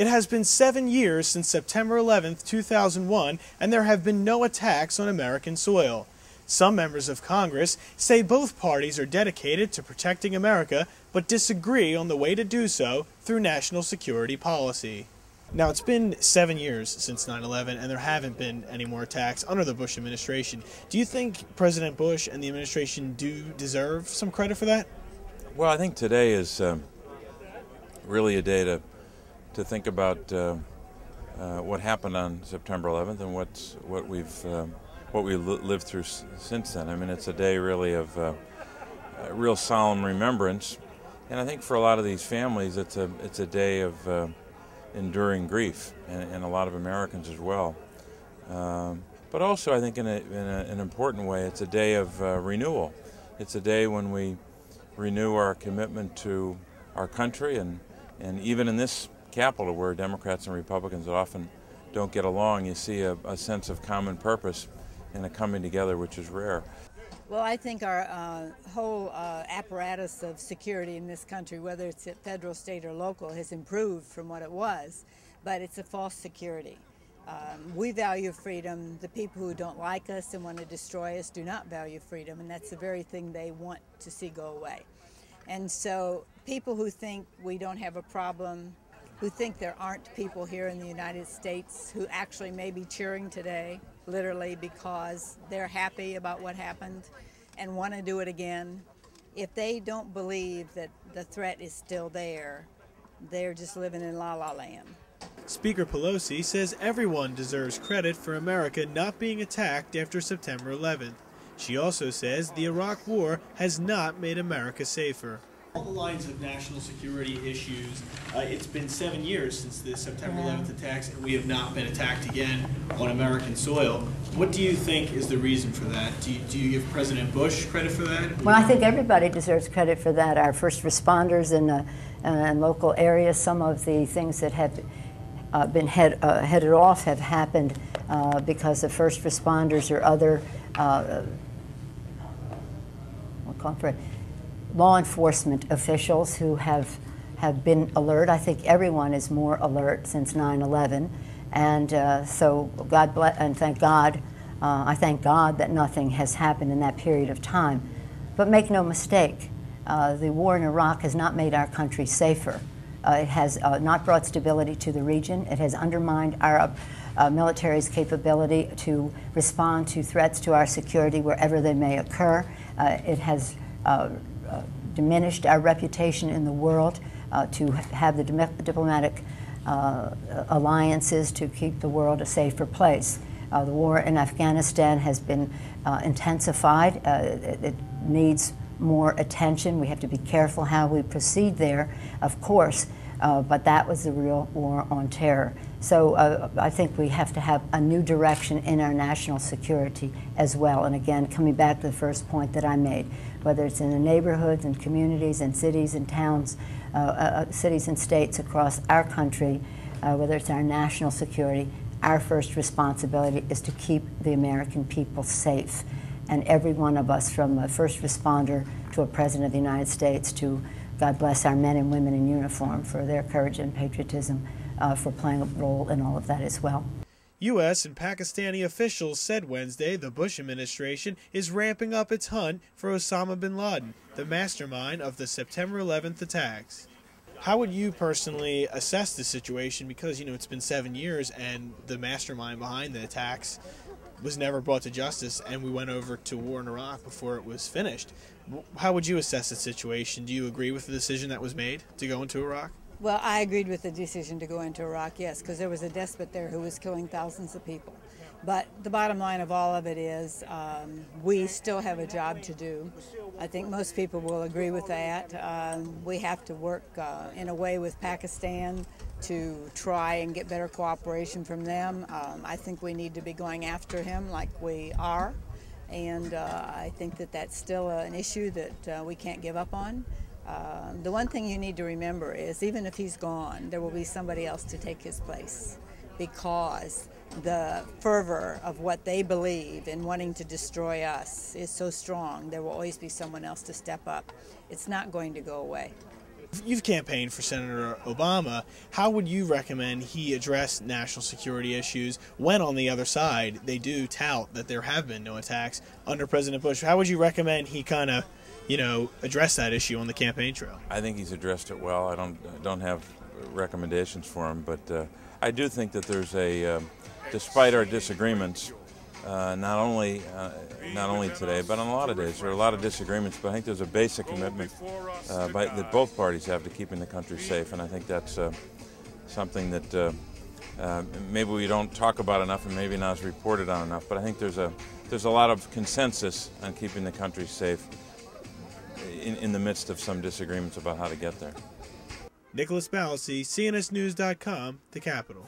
It has been 7 years since September 11, 2001, and there have been no attacks on American soil. Some members of Congress say both parties are dedicated to protecting America, but disagree on the way to do so through national security policy. Now, it's been 7 years since 9/11, and there haven't been any more attacks under the Bush administration. Do you think President Bush and the administration do deserve some credit for that? Well, I think today is really a day to think about what happened on September 11th and what we lived through since then. I mean, it's a day really of real solemn remembrance, and I think for a lot of these families, it's a day of enduring grief, and a lot of Americans as well. But also, I think in an important way, it's a day of renewal. It's a day when we renew our commitment to our country, and even in this Capitol, where Democrats and Republicans often don't get along, you see a sense of common purpose and a coming together, which is rare. Well, I think our whole apparatus of security in this country, whether it's at federal, state, or local, has improved from what it was, but it's a false security. We value freedom. The people who don't like us and want to destroy us do not value freedom, and that's the very thing they want to see go away. And so people who think we don't have a problem, who think there aren't people here in the United States who actually may be cheering today, literally because they're happy about what happened and want to do it again, if they don't believe that the threat is still there, they're just living in la-la land. Speaker Pelosi says everyone deserves credit for America not being attacked after September 11th. She also says the Iraq War has not made America safer. All the lines of national security issues, it's been 7 years since the September 11th attacks, and we have not been attacked again on American soil. What do you think is the reason for that? Do you give President Bush credit for that? Well, I think everybody deserves credit for that. Our first responders in local areas, some of the things that have been headed off have happened because of first responders or other law enforcement officials who have been alert. I think everyone is more alert since 9/11, and so God bless and thank God. I thank God that nothing has happened in that period of time. But make no mistake, the war in Iraq has not made our country safer. It has not brought stability to the region. It has undermined our military's capability to respond to threats to our security wherever they may occur. It has diminished our reputation in the world to have the diplomatic alliances to keep the world a safer place. The war in Afghanistan has been intensified. It needs more attention. We have to be careful how we proceed there, of course, but that was the real war on terror. So I think we have to have a new direction in our national security as well. And again, coming back to the first point that I made, whether it's in the neighborhoods and communities and cities and towns, cities and states across our country, whether it's our national security, our first responsibility is to keep the American people safe. And every one of us, from a first responder to a President of the United States, to God bless our men and women in uniform for their courage and patriotism, for playing a role in all of that as well. U.S. and Pakistani officials said Wednesday the Bush administration is ramping up its hunt for Osama bin Laden, the mastermind of the September 11th attacks. How would you personally assess the situation? Because, you know, it's been 7 years and the mastermind behind the attacks was never brought to justice, and we went over to war in Iraq before it was finished. How would you assess the situation? Do you agree with the decision that was made to go into Iraq? Well, I agreed with the decision to go into Iraq, yes, because there was a despot there who was killing thousands of people. But the bottom line of all of it is we still have a job to do. I think most people will agree with that. We have to work in a way with Pakistan to try and get better cooperation from them. I think we need to be going after him like we are, and I think that that's still an issue that we can't give up on. The one thing you need to remember is even if he's gone, there will be somebody else to take his place, because the fervor of what they believe in wanting to destroy us is so strong. There will always be someone else to step up. It's not going to go away. You've campaigned for Senator Obama. How would you recommend he address national security issues when on the other side they do tout that there have been no attacks under President Bush? How would you recommend he kind of, address that issue on the campaign trail? I think he's addressed it well. I don't have recommendations for him, but I do think that there's despite our disagreements, not only today, but on a lot of days. There are a lot of disagreements, but I think there's a basic commitment that both parties have to keeping the country safe, and I think that's something that maybe we don't talk about enough and maybe not is reported on enough, but I think there's a lot of consensus on keeping the country safe in the midst of some disagreements about how to get there. Nicholas Pelosi, CNSnews.com, the Capitol.